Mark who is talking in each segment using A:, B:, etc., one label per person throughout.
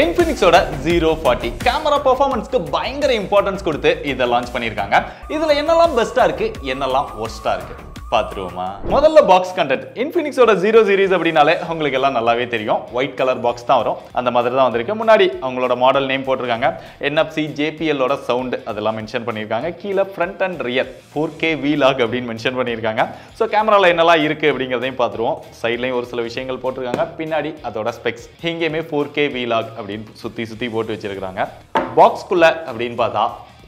A: Infinix ஓட 040 camera பெர்ஃபார்மன்ஸ்க்கு பயங்கர importance கொடுத்து இத லான்ச் பண்ணிருக்காங்க. இதுல என்னெல்லாம் பெஸ்டா இருக்கு, என்னெல்லாம் வொர்ஸ்டா இருக்கு பாத்துருவோமா? முதல்ல பாக்ஸ் கண்டென்ட். Infinix ஓட 0 சீரிஸ் அப்படினாலே உங்களுக்கு எல்லாம் நல்லாவே தெரியும். ஒயிட் கலர் பாக்ஸ் தான் வரும். அந்த மாதிரி தான் வந்திருக்கு. முன்னாடி அவங்களோட மாடல் நேம் போட்டுருக்காங்க. NFC JPL ஓட சவுண்ட் அதெல்லாம் மென்ஷன் பண்ணிருக்காங்க. கீழ front and rear 4K vlog அப்படின்னு மென்ஷன் பண்ணிருக்காங்க. சோ கேமரால என்னெல்லாம் இருக்கு அப்படிங்கறதையும் பாத்துருவோம். சைடுலயும் ஒரு சில விஷயங்கள் போட்டுருக்காங்க. பின்னாடி அதோட ஸ்பெக்ஸ். இங்கேயுமே 4K vlog அப்படின்னு சுத்தி போட்டு வச்சிருக்காங்க. பாக்ஸ்க்குள்ள அப்படின்னு பார்த்தா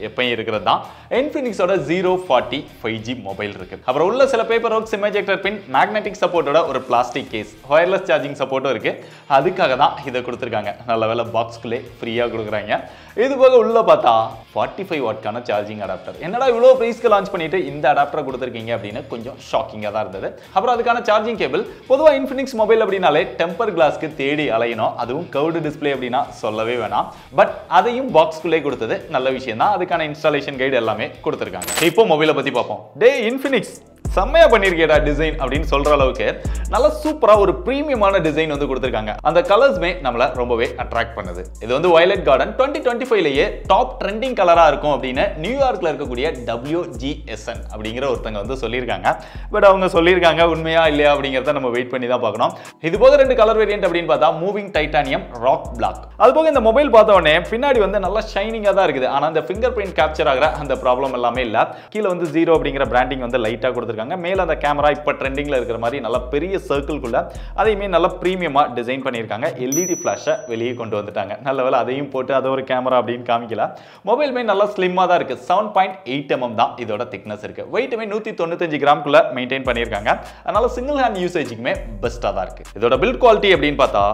A: எப்பயும் இருக்கிறது தான் Infinix ஓட 040 5G மொபைல் இருக்கு. அப்புறம் உள்ள சில paper work, SIM ejector pin, magnetic சப்போர்ட்டோட ஒரு பிளாஸ்டிக் கேஸ், வயர்லெஸ் சார்ஜிங் சப்போர்ட்டும் இருக்கு. அதுக்காக தான் இதை கொடுத்துருக்காங்க. நல்ல வேலை பாக்ஸ்க்குள்ளே ஃப்ரீயா கொடுக்குறாங்க. இது போக உள்ள பார்த்தா 45 வாட்கான சார்ஜிங் அடாப்டர். என்னடா இவ்வளோ பிரைஸ்க்கு லான்ச் பண்ணிட்டு இந்த அடாப்டரை கொடுத்துருக்கீங்க அப்படின்னு கொஞ்சம் ஷாக்கிங்காக தான் இருந்தது. அப்புறம் அதுக்கான சார்ஜிங் கேபிள். பொதுவாக Infinix மொபைல் அப்படின்னாலே டெம்பர் கிளாஸ்க்கு தேடி அலையணும். அதுவும் கர்வ்டு டிஸ்பிளே அப்படின்னா சொல்லவே வேணாம். பட் அதையும் பாக்ஸ்க்குள்ளே கொடுத்தது நல்ல விஷயம் தான். அதுக்கான இன்ஸ்டாலேஷன் கைடு எல்லாமே கொடுத்துருக்காங்க. இப்போ மொபைலை பத்தி பார்ப்போம். டே Infinix செம்மையா பண்ணிருக்கேடா டிசைன் அப்படின்னு சொல்ற அளவுக்கு நல்ல சூப்பரா ஒரு பிரீமியமான டிசைன் வந்து கொடுத்திருக்காங்க. அந்த கலர்ஸ்மே நம்மள ரொம்பவே அட்ராக்ட் பண்ணுது. இது வந்து வயலட் கார்டன் 2025லயே டாப் ட்ரெண்டிங் கலரா இருக்கும் அப்படின்னு நியூயார்க்ல இருக்கக்கூடிய WGSN அப்படிங்கிற ஒருத்தங்க வந்து சொல்லியிருக்காங்க. பட் அவங்க சொல்லியிருக்காங்க உண்மையா இல்லையா அப்படிங்கறத நம்ம வெயிட் பண்ணி தான் பார்க்கணும். இது போக ரெண்டு கலர் வேரியன்ட் அப்படின்னு பார்த்தா மூவிங் டைட்டானியம், ராக் பிளாக். அது போக இந்த மொபைல் பார்த்த உடனே பின்னாடி வந்து நல்லா ஷைனிங்கா தான் இருக்குது. ஆனா அந்த ஃபிங்கர் பிரிண்ட் கேப்சர் ஆகிற அந்த ப்ராப்ளம் எல்லாமே இல்ல. கீழே வந்து 0 அப்படிங்கிற பிராண்டிங் வந்து லைட்டா கொடுத்திருக்காங்க. மேல அந்த கேமரா இப்ப ட்ரெண்டிங்ல இருக்கிற மாதிரி நல்ல பெரிய சர்க்கிள்குள்ள அதையுமே நல்ல பிரீமியமா டிசைன் பண்ணிருக்காங்க. LED ஃபிளாஷை வெளியே கொண்டு வந்துட்டாங்க. நல்ல வேளை அதையும் போட்டு அது ஒரு கேமரா அப்படின்னு காமிக்கல. மொபைலுமே நல்லா ஸ்லிம்மா தான் இருக்கு. 7.8 mm தான் இதோட திக்னஸ் இருக்கு. வெயிட்டுமே 195 கிராம்குள்ள மெயின்டைன் பண்ணிருக்காங்க. அதனால சிங்கிள் ஹேண்ட் யூசேஜுக்குமே பெஸ்டா தான் இருக்கு. இதோட பில்ட் குவாலிட்டி அப்படின்னு பார்த்தா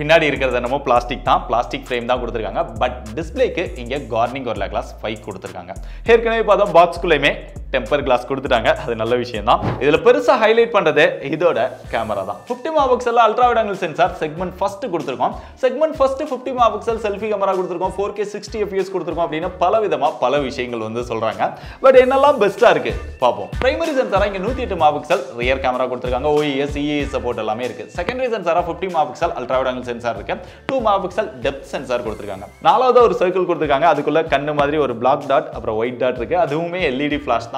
A: பின்னாடி இருக்கிறது என்னமோ பிளாஸ்டிக் தான், பிளாஸ்டிக் ஃப்ரேம் தான் கொடுத்துருக்காங்க. பட் டிஸ்பிளேக்கு இங்க கார்னிங் ஒரு கிளாஸ் 5 கொடுத்துருக்காங்க. ஏற்கனவே பார்த்தா பாக்ஸ்குள்ளேயுமே டெம்பர் கிளாஸ் கொடுத்துட்டாங்க. அது நல்ல விஷயம் தான். இதுல பெருசா ஹைலைட் பண்றது இதோட கேமரா தான். 50 megapixel ultra wide angle sensor segment first கொடுத்துருக்கோம். Segment first 50 megapixel selfie camera கொடுத்துருக்கோம். 4K 60 fps கொடுத்துருக்கோம் அப்படின்னு பல விதமா பல விஷயங்கள் வந்து சொல்றாங்க. பட் என்னெல்லாம் பெஸ்டா இருக்கு பாப்போம். பிரைமரி சென்சாரா இங்க 108 மெகாபிக்சல் ரியர் கேமரா கொடுத்துருக்காங்க. OIS, EAS சப்போர்ட் எல்லாமே இருக்கு. செகண்டரி சென்சாரா 50 megapixel ultra wide angle sensor இருக்கு. 2 மெகாபிக்சல் டெப்த் சென்சார் கொடுத்துருக்காங்க. நாலாவது ஒரு சர்க்கிள் கொடுத்துருக்காங்க. அதுக்குள்ள கண்ணு மாதிரி ஒரு பிளாக் டாட் அப்புறம் ஒயிட் டாட் இருக்கு. அதுவுமே LED ஃபிளாஷ் தான்.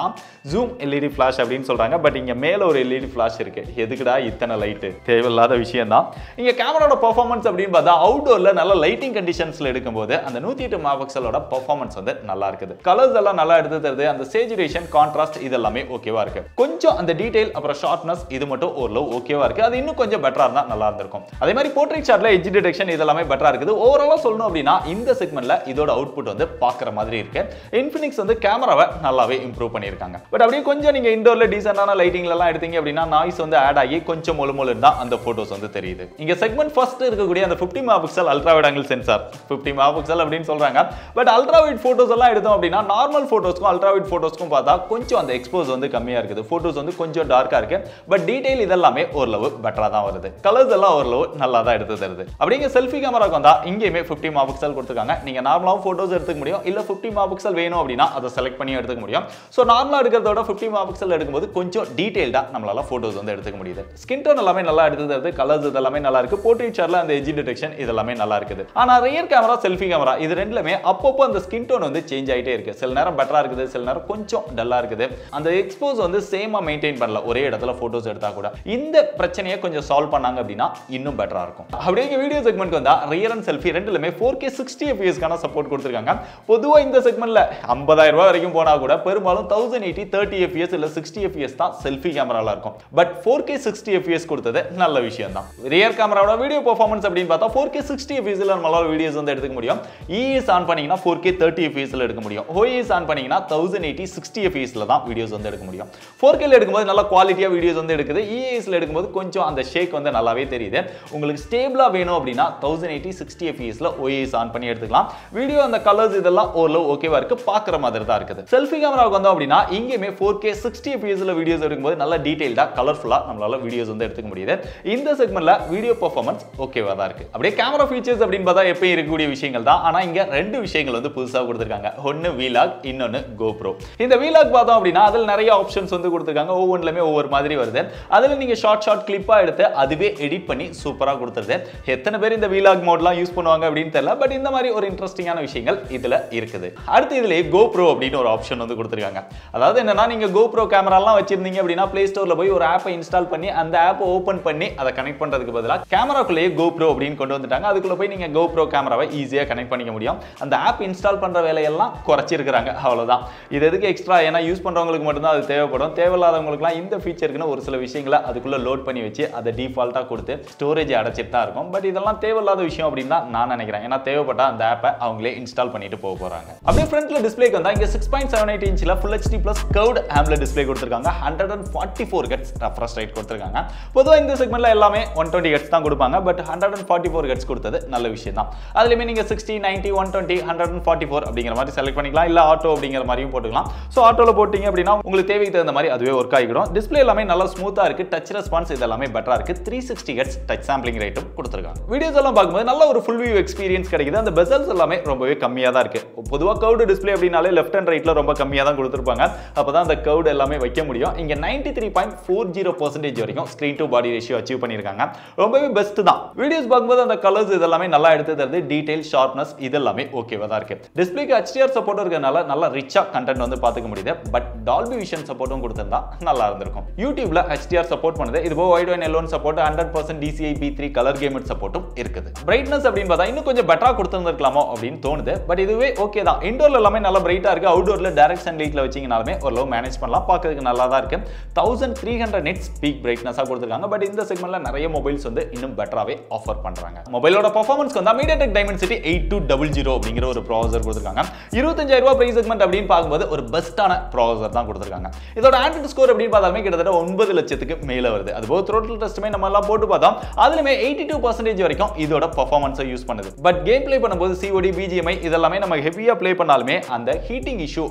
A: ஜூம் LED ஃபிளாஷ் அப்படின்னு சொல்றாங்க. பட் இங்க மேல ஒரு LED ஃபிளாஷ் இருக்கு. எதுக்குடா இத்தனை லைட்? தேவையில்லாத விஷயம் தான். இங்க கேமராவோட பெர்ஃபார்மன்ஸ் அப்படின்னு பார்த்தா அவுட்டோர்ல நல்ல லைட்டிங் கண்டிஷன்ஸ்ல எடுக்கும்போது அந்த 108 மெகாபிக்சலோட பெர்ஃபார்மன்ஸ் வந்து நல்லா இருக்குது. கலர்ஸ் எல்லாம் நல்லா எடுத்து தருது. அந்த சேச்சுரேஷன், கான்ட்ராஸ்ட் இதெல்லாமே ஓகேவா இருக்கு. கொஞ்சம் அந்த டீடைல் அப்புறம் ஷார்ப்னஸ் இது மட்டும் ஓரளவு ஓகேவா இருக்கு. அது இன்னும் கொஞ்சம் பெட்டரா இருந்தா நல்லா இருந்திருக்கும். அதே மாதிரி போர்ட்ரைட் ஷாட்ல எட்ஜ் டிடெக்ஷன் இதெல்லாமே பெட்டரா இருக்குது. ஓவராலா சொல்லணும் அப்படின்னா இந்த செக்மெண்ட்ல இதோட அவுட்புட் வந்து பார்க்குற மாதிரி இருக்கு. Infinix வந்து கேமராவை நல்லாவே இம்ப்ரூவ் பண்ணியிருக்காங்க. பட் அப்படியே கொஞ்சம் நீங்க இன்டோர்ல டீசென்ட்டான லைட்டிங்ல எல்லாம் எடுத்தீங்க அப்படின்னா நாய்ஸ் வந்து ஆட் ஆகி கொஞ்சம் மொழுமொழு இருந்தா அந்த போட்டோஸ் வந்து தெரியுது. இங்க செக்மெண்ட் ஃபர்ஸ்ட் இருக்கக்கூடிய அந்த 50 megapixel ultra wide angle sensor 50 megapixel அப்படின்னு சொல்றாங்க. பட் அல்ட்ரா வைட் போட்டோஸ் எல்லாம் எடுத்தோம் அப்படின்னா நார்மல் போட்டோஸ்க்கும் அல்ட்ரா வைட் போட்டோஸ்க்கும் பார்த்தா கொஞ்சம் அந்த எக்ஸ்போஸ் வந்து கம்மியா இருக்குது. போட்டோஸ் வந்து கொஞ்சம் டார்க்கா இருக்கு. பட் டீடைல் இதெல்லாமே ஓரளவு பெட்டரா தான் வருது. கலர்ஸ் எல்லாம் ஓரளவு நல்லா தான் எடுத்து தருது. அப்படிங்க செல்ஃபி கேமராக்கு வந்தா இங்கேயுமே 50 மெகாபிக்சல் கொடுத்துருக்காங்க. நீங்க நார்மலாவும் போட்டோஸ் எடுத்துக்க முடியும். இல்ல 50 மெகாபிக்சல் வேணும் அப்படின்னா அதை செலக்ட் பண்ணி எடுத்துக்க முடியும். சோ நார்மலா எடுக்கிறதோட 50 மெகாபிக்சல் எடுக்கும்போது கொஞ்சம் டீடைல்டா நம்மளால போட்டோஸ் வந்து எடுத்துக்க முடியுது. ஸ்கின் டோன் எல்லாமே நல்லா எடுத்து தருது. கலர்ஸ் இதெல்லாமே நல்லா இருக்கு. போர்ட்ரைட் ஷாட்ல அந்த எட்ஜ் டிடெக்ஷன் இதெல்லாமே நல்லா இருக்குது. ஆனா ரியர் கேமரா, செல்ஃபி கேமரா இது ரெண்டுலமே அப்பப்போ அந்த ஸ்கின் டோன் வந்து சேஞ்ச் ஆயிட்டே இருக்கு. சில நேரம் பெட்டரா இருக்குது, சில நேரம் கொஞ்சம் டல்லா இருக்குது. அந்த எக்ஸ்போஸ் வந்து சேமா மெயின்டைன் பண்ணல. ஒரே இடத்துல போட்டோஸ் எடுத்தா கூட இந்த பிரச்சனையை கொஞ்சம் சால்வ் பண்ணாங்க அப்படின்னா இன்னும் பெட்டரா இருக்கும். அப்படியே வீடியோ செக்மெண்ட் வந்தா ரியர் அண்ட் செல்ஃபி ரெண்டுலமே 4K 60 fps கான சப்போர்ட் கொடுத்திருக்காங்க. பொதுவா இந்த செக்மெண்ட்ல 50,000 ரூபாய் வரைக்கும் போனா கூட பெரும்பாலும் 1080 30 fps இல்ல 60 fps தான் செல்ஃபி கேமரால இருக்கும். பட் 4K 60 fps கொடுத்தது நல்ல விஷயம் தான். ரியர் கேமராவோட வீடியோ பெர்ஃபார்மன்ஸ் அப்படின்னு பார்த்தா 4K 60 fps ல நம்மளால வீடியோஸ் வந்து எடுத்துக்க முடியும். EAS ஆன் பண்ணீங்கன்னா 4K 30 fps ல எடுக்க முடியும். OIS ஆன் பண்ணீங்கன்னா 1080 60 fps ல தான் வீடியோஸ் வந்து எடுக்க முடியும். 4K ல எடுக்கும்போது நல்ல குவாலிட்டியா வீடியோஸ் வந்து எடுக்குது. EAS ல எடுக்கும்போது கொஞ்சம் அந்த ஷேக் வந்து நல்லாவே தெரியுது. உங்களுக்கு ஸ்டேபிளா வேணும் அப்படின்னா 1080 60 fps ல OIS ஆன் பண்ணி எடுத்துக்கலாம். வீடியோ அந்த கலர்ஸ் இதெல்லாம் ஓரளவு ஓகேவா இருக்கு. பார்க்குற மாதிரி தான் இருக்குது. செல்ஃபி கேமராவுக்கு வந்தோம் அப்படின்னா இங்கேயுமே 4K 60 fps ல வீடியோஸ் எடுக்கும்போது நல்ல டீடைல்டா கலர்ஃபுல்லா நம்மளால வீடியோஸ் வந்து எடுத்துக்க முடியுது. இந்த செக்மெண்ட்ல வீடியோ பெர்ஃபார்மன்ஸ் ஓகேவா தான் இருக்கு. அப்படியே கேமரா ஃபீச்சர்ஸ் அப்படின்னு பார்த்தா எப்பயும் இருக்கக்கூடிய விஷயங்கள் தான். ஆனா இங்க ரெண்டு விஷயங்கள் வந்து புதுசா கொடுத்திருக்காங்க. ஒன்னு vlog, இன்னொன்னு GoPro. இந்த vlog பார்த்தோம் அப்படின்னா அதுல நிறைய ஆப்ஷன்ஸ் வந்து கொடுத்திருக்காங்க. ஒவ்வொன்றுலயுமே ஒவ்வொரு மாதிரி வருது. அதுல நீங்க ஷார்ட் கிளிப்பா எடுத்து அதுவே எடிட் பண்ணி சூப்பரா கொடுத்துருது. எத்தனை பேர் இந்த vlog மோட்லாம் யூஸ் பண்ணுவாங்க அப்படின்னு தெரியல, பட் இந்த மாதிரி ஒரு இன்ட்ரெஸ்டிங்கான விஷயங்கள் இதுல இருக்குது. அடுத்து இதுல GoPro அப்படின்னு ஒரு ஆப்ஷன் வந்து கொடுத்திருக்காங்க. அதாவது என்னன்னா நீங்க GoPro கேமராலாம் வச்சிருந்தீங்க அப்படின்னா Play Storeல போய் ஒரு ஆப்பை இன்ஸ்டால் பண்ணி அந்த ஆப்பை ஓபன் பண்ணி அதை கனெக்ட் பண்றதுக்கு பதிலா கேமராக்குள்ளேயே GoPro அப்படின்னு கொண்டு வந்துட்டாங்க. அதுக்குள்ள போய் நீங்க GoPro கேமராவை ஈஸியா கனெக்ட் பண்ணிக்க முடியும். அந்த ஆப் இன்ஸ்டால் பண்ற வேலையெல்லாம் குறைச்சிருக்காங்க. அவ்வளவுதான். இது எதுக்கு எக்ஸ்ட்ரா, ஏன்னா யூஸ் பண்றவங்களுக்கு மட்டும் தான் அது தேவைப்படும். தேவையில்லாதவங்களுக்குலாம் இந்த ஃபீச்சருக்குன்னு ஒரு சில விஷயங்களை அதுக்குள்ள லோட் பண்ணி வச்சு அதை டிஃபால்ட்டா கொடுத்து ஸ்டோரேஜ் அடைச்சிட்டு தான் இருக்கும். பட் இதெல்லாம் தேவையில்லாத விஷயம் அப்படின்னு தான் நான் நினைக்கிறேன். ஏன்னா தேவைப்பட்டா அந்த ஆப்பை அவங்களே இன்ஸ்டால் பண்ணிட்டு போறாங்க. அப்படியே ஃப்ரண்ட்ல டிஸ்ப்ளேக்கு வந்தா இங்க 6.78 இன்ச்ல Full HD Plus curved AMOLED display கொடுத்திருக்காங்க. 144 Hz refresh rate கொடுத்திருக்காங்க. பொதுவா இந்த செக்மெண்ட்ல எல்லாமே 120 Hz தான் கொடுப்பாங்க. பட் 144 Hz கொடுத்தது நல்ல விஷயம் தான். அதுலயுமே நீங்க 60, 90, 120, 144 அப்படிங்கிற மாதிரி செலக்ட் பண்ணிக்கலாம். இல்ல ஆட்டோ அப்படிங்கிற மாதிரியும் போட்டுக்கலாம். சோ ஆட்டோல போட்டீங்க அப்படின்னா உங்களுக்கு தேவைக்கு தகுந்த மாதிரி அதுவே ஒர்க் ஆகிடும். டிஸ்ப்ளே எல்லாமே நல்லா ஸ்மூத்தா இருக்கு. டச் ரெஸ்பான்ஸ் இதெல்லாமே பெட்டரா இருக்கு. 360 Hz டச் சாம்பிளிங் ரேட்டும் கொடுத்திருக்காங்க. வீடியோஸ் எல்லாம் பார்க்கும்போது நல்ல ஒரு ஃபுல் வியூ எக்ஸ்பீரியன்ஸ் கிடைக்குது. அந்த பெசல்ஸ் எல்லாமே ரொம்பவே கம்மியா தான் இருக்கு. பொதுவா கர்வ்டு டிஸ்ப்ளே அப்படினாலே லெஃப்ட் அண்ட் ரைட்ல ரொம்ப கம்மியா தான் கொடுத்திருப்பாங்க. அப்பதான் அந்த கர்வ்டு எல்லாமே வைக்க முடியும். இங்க 93.40% வரைக்கும் screen to body ratio achieve பண்ணிருக்காங்க. ரொம்பவே பெஸ்ட் தான். வீடியோஸ் பார்க்கும்போது அந்த கலர்ஸ் இதெல்லாமே நல்லா எடுத்து தருது. டீடைல், ஷார்ப்னஸ் இதெல்லாமே ஓகேவா தான் இருக்கு. டிஸ்ப்ளேக்கு HDR சப்போர்ட் இருக்கறனால நல்ல ரிச்சா கண்டென்ட் வந்து பாத்துக்க முடியுது. பட் டால்பி விஷன் சப்போர்ட்டும் கொடுத்திருந்தா நல்லா இருந்திருக்கும். YouTubeல HDR சப்போர்ட் பண்ணுது. இதுபோ வைட் அண்ட் எல்லோன் support, 100% DCI B3 colour gamut சப்போர்ட்டும் இருக்குது. பிரைட்னஸ் அப்படின்னு பார்த்தா இன்னும் கொஞ்சம் பெட்டரா கொடுத்திருந்திருக்கலாமோ அப்படின்னு தோணுது. பட் இதுவே ஓகே தான். இன்டோர்ல எல்லாமே நல்லா பிரைட்டா இருக்கு. அவுட்டோர்ல டைரக்ட் சன்லைட்ல வச்சீங்கனாலுமே ஓரளவு மேனேஜ் பண்ணலாம். பார்க்கிறதுக்கு நல்லா தான் இருக்கு. 1300 nits பீக் பிரைட்னஸா கொடுத்திருக்காங்க. பட் இந்த செக்மெண்ட்ல நிறைய மொபைல்ஸ் வந்து இன்னும் பெட்டராவே ஆஃபர் பண்றாங்க. மொபைலோட பெர்ஃபார்மன்ஸ்க்கு வந்தா MediaTek Dimensity 8200 அப்படிங்கிற ஒரு ப்ராசஸர் கொடுத்திருக்காங்க. 25000 ரூபாய் பிரைஸ் செக்மெண்ட் அப்படின்னு பார்க்கும்போது ஒரு பெஸ்டான ப்ராசஸர் தான் கொடுத்திருக்காங்க. இதோட ஆண்ட்ராய்டு ஸ்கோர் அப்படின்னு பார்த்தாலுமே கிட்டத்தட்ட 9 லட்சத்துக்கு மேல வருது. அதுபோல த்ரோட்டில் டெஸ்ட்டுமே நம்ம எல்லாம் போட்டு பார்த்தோம். அதுலயுமே 82% வரைக்கும் இதோட பெர்ஃபார்மன்ஸை யூஸ் பண்ணுது. பட் கேம் பிளே பண்ணும்போது COD, BGMI இதெல்லாமே நம்ம ஹெவியா பிளே பண்ணாலுமே அந்த ஹீட்டிங் இஷ்யூ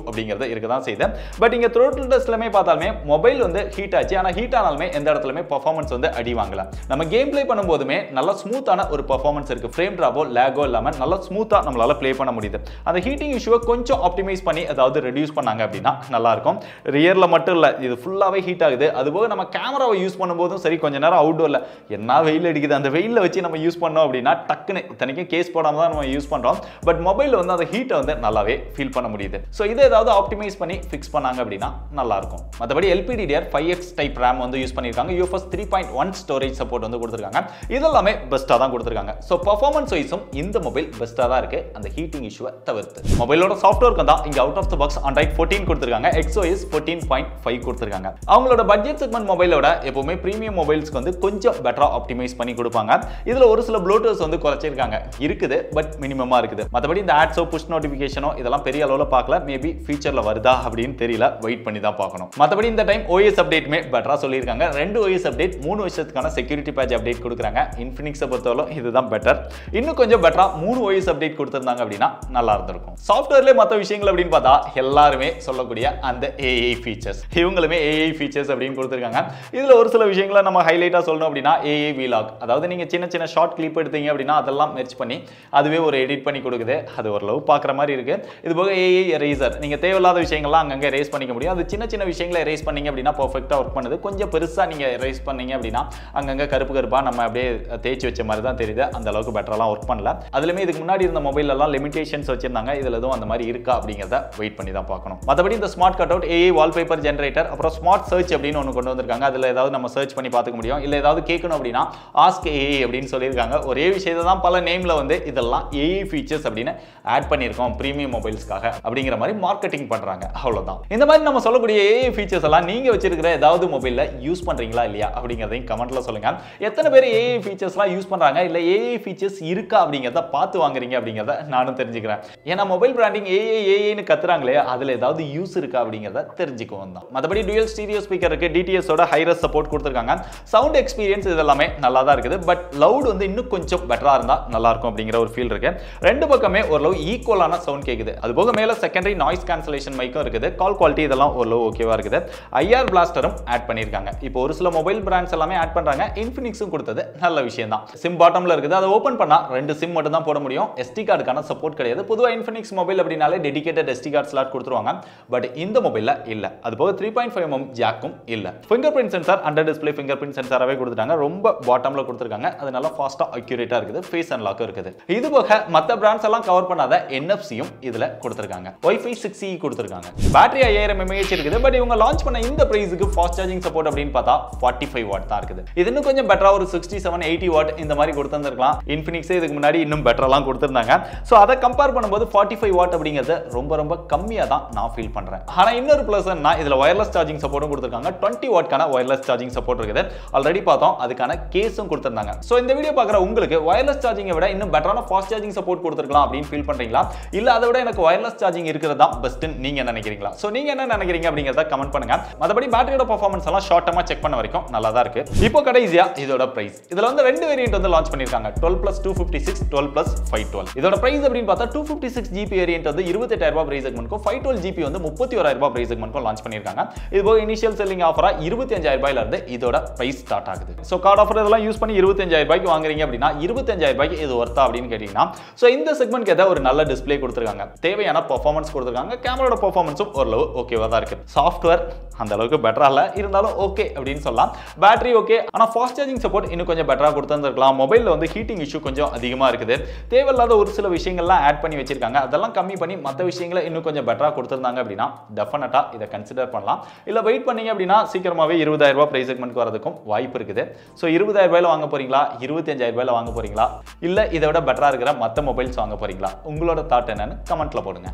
A: அப்படிங்கிறது இருக்க தான் செய்யுது. பட் இங்க த்ரோட்டில் டெஸ்ட்லமே பார்த்தாலுமே மொபைல் வந்து ஹீட் ஆச்சு. ஆனா ஹீட் ஆனாலுமே எந்த இடத்துலயுமே பெர்ஃபார்மன்ஸ் வந்து அடி வாங்கல. நம்ம கேம் பிளே பண்ணும்போதுமே நல்ல ஸ்மூத்தான ஒரு பெர்ஃபார்மன்ஸ் இருக்கு. ஃப்ரேம் டிராப்போ லேகோ இல்லாம நல்ல ஸ்மூத்தா நம்மளால பிளே பண்ண முடியுது. அந்த ஹீட்டிங் இஷ்யூவை கொஞ்சம் ஆப்டிமைஸ் பண்ணி அதாவது ரெடியூஸ் பண்ணாங்க அப்படின்னா நல்லா இருக்கும். ரியர்ல மட்டும் இல்ல, இது ஃபுல்லாவே ஹீட் ஆகுது. அதுபோக நம்ம கேமராவை யூஸ் பண்ணும்போதும் சரி, கொஞ்ச நேரம் அவுட்டோர்ல என்ன வெயில் அடிக்குது, அந்த வெயில்ல வச்சு நம்ம யூஸ் பண்ணோம் அப்படின்னா டக்குன்னு இத்தனைக்கும் கேஸ் போடாம தான் நம்ம யூஸ் பண்றோம். பட் மொபைல்ல வந்து அந்த ஹீட்டை வந்து நல்லாவே ஃபீல் பண்ண முடியுது. ஸோ இதை ஏதாவது ஆப்டிமைஸ் பண்ணி ஃபிக்ஸ் பண்ணாங்க அப்படின்னா நல்லா இருக்கும். மற்றபடி LPDDR 5X டைப் RAM வந்து யூஸ் பண்ணிருக்காங்க. UFS 3.1 ஸ்டோரேஜ் சப்போர்ட் வந்து கொடுத்திருக்காங்க. இதெல்லாமே பெஸ்டா தான் கொடுத்திருக்காங்க. ஸோ பெர்ஃபார்மன்ஸ் வைஸும் இந்த மொபைல் பெஸ்டா தான் இருக்கு, அந்த ஹீட்டிங் இஷ்யூவை தவிர்த்து. மொபைலோட சாஃப்ட்வேருக்கு தான் இங்க out of the box Android 14 கொடுத்திருக்காங்க. XOS 14.5 கொடுத்திருக்காங்க. அவங்களோட பட்ஜெட் செக்மெண்ட் மொபைலோட எப்பவுமே பிரீமியம் மொபைல்ஸ்க்கு வந்து கொஞ்சம் பெட்டரா ஆப்டிமைஸ் பண்ணி கொடுப்பாங்க. இதுல ஒரு சில ப்ளூடூத் வந்து குறைச்சிருக்காங்க. இருக்குது பட் மினிமமா இருக்குது. மற்றபடி இந்த ஆட்ஸோ புஷ் நோட்டிஃபிகேஷனோ இதெல்லாம் பெரிய அளவுல பார்க்கல. மேபி ஃபியூச்சர்ல வருதா அப்படின்னு தெரியல, வெயிட் பண்ணி தான் பார்க்கணும். மற்றபடி இந்த டைம் OS அப்டேட்டுமே பெட்டரா சொல்லியிருக்காங்க. 2 OS அப்டேட், 3 வருஷத்துக்கான செக்யூரிட்டி பேட்ச் அப்டேட் கொடுக்குறாங்க. இன்ஃபினிக்ஸை பொறுத்தவரை இதுதான் பெட்டர். இன்னும் கொஞ்சம் பெட்டரா 3 OS அப்டேட் கொடுத்திருந்தாங்க அப்படின்னா நல்லா இருந்திருக்கும். சாஃப்ட்வேர்ல மற்ற விஷயங்கள் அப்படின்னு பார்த்தா எல்லாருமே சொல்லக்கூடிய அந்த AI ஃபீச்சர்ஸ், இவங்களுமே AI ஃபீச்சர்ஸ் அப்படின்னு கொடுத்திருக்காங்க. இதுல ஒரு சில விஷயங்களை நம்ம ஹைலைட்டா சொல்லணும் அப்படின்னா AI vlog, அதாவது நீங்க சின்ன சின்ன ஷார்ட் கிளிப் எடுத்தீங்க அப்படின்னா அதெல்லாம் மெர்ஜ் பண்ணி அதுவே ஒரு எடிட் பண்ணி கொடுக்குது. அது ஓரளவு பார்க்குற மாதிரி இருக்கு. இது போக AI எரேசர், நீங்க தேவையில்லாத விஷயங்கள்லாம் அங்கங்க எரேஸ் பண்ணிக்க முடியும். அது சின்ன சின்ன விஷயங்களை எரேஸ் பண்ணீங்க அப்படின்னா பெர்ஃபெக்ட்டா ஒர்க் பண்ணுது. கொஞ்சம் பெருசா நீங்க எரேஸ் பண்ணீங்க அப்படின்னா அங்கங்க கருப்பு கருப்பா நம்ம அப்படியே தேய்ச்சி வச்ச மாதிரி தான் தெரியுது. அந்த அளவுக்கு பெட்டராலாம் ஒர்க் பண்ணல. அதுலயுமே இதுக்கு முன்னாடி இருந்த மொபைல் எல்லாம் லிமிடேஷன்ஸ் வச்சிருந்தாங்க. இதுல எதுவும் அந்த மாதிரி இருக்கா அப்படிங்கிறத வெயிட் பண்ணி தான் பார்க்கணும். மற்றபடி இந்த smart cut out, AI wallpaper generator, அப்புறம் ஸ்மார்ட் சர்ச் அப்படின்னு ஒன்று கொண்டு வந்திருக்காங்க. அதுல ஏதாவது நம்ம சர்ச் பண்ணி பார்த்துக்க முடியும். இல்ல ஏதாவது கேட்கணும் அப்படின்னா ஆஸ்க் AI அப்படின்னு சொல்லியிருக்காங்க. ஒரே விஷயத்தை தான் பல நேம்ல வந்து இதெல்லாம் AI ஃபீச்சர்ஸ் அப்படின்னு ஆட் பண்ணியிருக்கோம் பிரீமியம் மொபைல்ஸ்க்காக அப்படிங்கிற மாதிரி மார்க்கெட்டிங் பண்றாங்க. அவ்வளவுதான். இந்த மாதிரி நம்ம சொல்லக்கூடிய AI ஃபீச்சர்ஸ் எல்லாம் நீங்க வச்சிருக்கிற ஏதாவது மொபைல்ல யூஸ் பண்றீங்களா இல்லையா அப்படிங்கறதையும் கமெண்ட்ல சொல்லுங்க. எத்தனை பேர் AI ஃபீச்சர்ஸ்லாம் யூஸ் பண்றாங்க, இல்ல AI ஃபீச்சர்ஸ் இருக்கா அப்படிங்கறத பார்த்து வாங்குறீங்க அப்படிங்கறத நானும் தெரிஞ்சுக்கிறேன். ஏன்னா மொபைல் பிராண்டிங் AIன்னு கத்துறாங்களே, அதுல ஏதாவது யூஸ் இருக்கா அப்படிங்கறத தெரிஞ்சுக்குவோம் தான். மற்றபடி dual stereo ஸ்பீக்கர் இருக்கு. DTS ஓட ஹைரஸ் சப்போர்ட் கொடுத்திருக்காங்க. சவுண்ட் எக்ஸ்பீரியன்ஸ் இதெல்லாமே நல்லா தான் இருக்குது. பட் லவுட் வந்து இன்னும் கொஞ்சம் பெட்டரா இருந்தா நல்லா இருக்கும் அப்படிங்கிற ஒரு ஃபீல் இருக்கு. ரெண்டு பக்கமே ஓரளவு ஈக்குவலான சவுண்ட் கேக்குது. அது போக மேல செகண்டரி நாய்ஸ் கேன்சலேஷன் மைக்கும் இருக்குது. கால் குவாலிட்டி இதெல்லாம் ஓரளவு ஓகேவா இருக்குது. IR பிளாஸ்டரும் ஆட் பண்ணிருக்காங்க. இப்போ ஒரு சில மொபைல் பிராண்ட்ஸ் எல்லாமே ஆட் பண்றாங்க. இன்ஃபினிக்ஸும் கொடுத்தது நல்ல விஷயம் தான். சிம் பாட்டம்ல இருக்குது. அதை ஓபன் பண்ணா 2 சிம் மட்டும் தான் போட முடியும். SD கார்டுக்கான சப்போர்ட் கிடையாது. பொதுவா இன்ஃபினிக்ஸ் மொபைல் அப்படினாலே டெடிகேட்டட் SD கார்டு ஸ்லாட் கொடுத்துருவாங்க. பட் இந்த மொபைல்ல இல்ல. அது போக 3.5mm ஜாக்கும் இல்ல. Fingerprint sensor under display fingerprint சென்சாராவே கொடுத்துட்டாங்க. ரொம்ப பாட்டம்ல கொடுத்திருக்காங்க. அது அது நல்லா ஃபாஸ்டா அக்யூரேட்டா இருக்குது, ஃபேஸ் அன்லாக்கும் இருக்குது. இது போக மத்த பிராண்ட்ஸ் எல்லாம் கவர் பண்ணாத NFC-யும் இதுல கொடுத்திருக்காங்க. Wi-Fi 6E கொடுத்திருக்காங்க. பேட்டரி 5000 mAh இருக்குது. பட் இவங்க லான்ச் பண்ண இந்த பிரைஸ்க்கு ஃபாஸ்ட் சார்ஜிங் சப்போர்ட் அப்படினு பார்த்தா 45 வாட் தான் இருக்குது. இது இன்னும் கொஞ்சம் பெட்டரா ஒரு 67 80 வாட் இந்த மாதிரி கொடுத்திருந்திருக்கலாம். Infinix இதுக்கு முன்னாடி இன்னும் பெட்டராலாம் கொடுத்திருந்தாங்க. சோ அத கம்பேர் பண்ணும்போது 45 வாட் அப்படிங்கிறது ரொம்ப ரொம்ப கம்மியா தான் நான் ஃபீல் பண்றேன். ஆனா இன்னொரு பிளஸ் என்ன, இதுல வயர்லெஸ் சார்ஜிங் சப்போர்ட்டும் கொடுத்திருக்காங்க. 20 வாட்கான வயர்லெஸ் சார்ஜிங் சப்போர்ட் இருக்குது. ஆல்ரெடி பார்த்தோம், அதுக்கான கேஸும் கொடுத்திருந்தாங்க. சோ இந்த வீடியோ பார்க்குற உங்களுக்கு வயர்லெஸ் சார்ஜிங்கை விட இன்னும் பெட்டரான ஃபாஸ்ட் சார்ஜிங் சப்போர்ட் கொடுத்திருக்கலாம் அப்படின்னு ஃபீல் பண்றீங்களா, இல்ல அதை விட எனக்கு வயர்லெஸ் சார்ஜிங் இருக்கிறது தான் பெஸ்ட் நீங்க நினைக்கிறீங்களா? சோ நீங்க என்ன நினைக்கிறீங்க அப்படிங்கறத கமெண்ட் பண்ணுங்க. மத்தபடி பேட்டரியோட பெர்ஃபார்மன்ஸ் எல்லாம் ஷார்ட் டர்மா செக் பண்ண வரைக்கும் நல்லா தான் இருக்கு. இப்போ கடைசியா இதோட பிரைஸ். இதுல வந்து ரெண்டு வேரியன்ட் வந்து லான்ச் பண்ணிருக்காங்க. 12+256, 12+512. இதோட பிரைஸ் அப்படின்னு பார்த்தா 256GB வேரியன்ட் வந்து 28000 ரூபாய் பிரைஸ் செக்மென்ட்க்கும், 512GB வந்து 31000 ரூபாய் பிரைஸ் செக்மென்ட்க்கும் லான்ச் பண்ணிருக்காங்க. இது போக இனிஷியல் செல்லிங் ஆஃபரா 25000 ரூபாயில இருந்து இதோட பிரைஸ் ஸ்டார்ட் ஆகுது. சோ கார்டு ஆஃபர் இதெல்லாம் யூஸ் பண்ணி 25000 ரூபாய்க்கு வாங்குறீங்க அப்படினா 25000 ரூபாய்க்கு இது வர்த்தா அப்படின்னு கேட்டீங்கன்னா, சோ இந்த செக்மென்ட்க்கு ஏதா ஒரு நல்ல டிஸ்ப்ளே கொடுத்திருக்காங்க, தேவையான பெர்ஃபார்மன்ஸ் கொடுத்திருக்காங்க, கேமராவோட பெர்ஃபார்மன்ஸும் ஓரளவு ஓகேவா தான் இருக்கு. சாஃப்ட்வேர் அந்த அளவுக்கு பெட்டரா இல்ல, இருந்தாலும் ஓகே அப்படின்னு சொல்லலாம். பேட்டரி ஓகே, ஆனா ஃபாஸ்ட் சார்ஜிங் சப்போர்ட் இன்னும் கொஞ்சம் பெட்டரா கொடுத்திருந்திருக்கலாம். மொபைல்ல வந்து ஹீட்டிங் இஷ்யூ கொஞ்சம் அதிகமா இருக்குது. தேவையில்லாத ஒரு சில விஷயங்கள்லாம் ஆட் பண்ணி வச்சிருக்காங்க. அதெல்லாம் கம்மி பண்ணி மற்ற விஷயங்களை இன்னும் கொஞ்சம் பெட்டரா கொடுத்திருந்தாங்க அப்படின்னா டெஃபினட்டா இதை கன்சிடர் பண்ணலாம். இல்ல வெயிட் பண்ணீங்க அப்படின்னா சீக்கிரமாவே 20000 ரூபாய் பிரைஸ் செக்மென்ட்க்கு வரதுக்கும் வாய்ப்பு இருக்குது. சோ 20000 ரூபாயில வாங்க போறீங்களா, 25000 ரூபாயில வாங்க போறீங்களா, இல்ல இதை விட பெட்டரா இருக்கிற மற்ற மொபைல்ஸ் வாங்க போறீங்களா? உங்களோட தாட் என்னன்னு கமெண்ட்ல போடுங்க.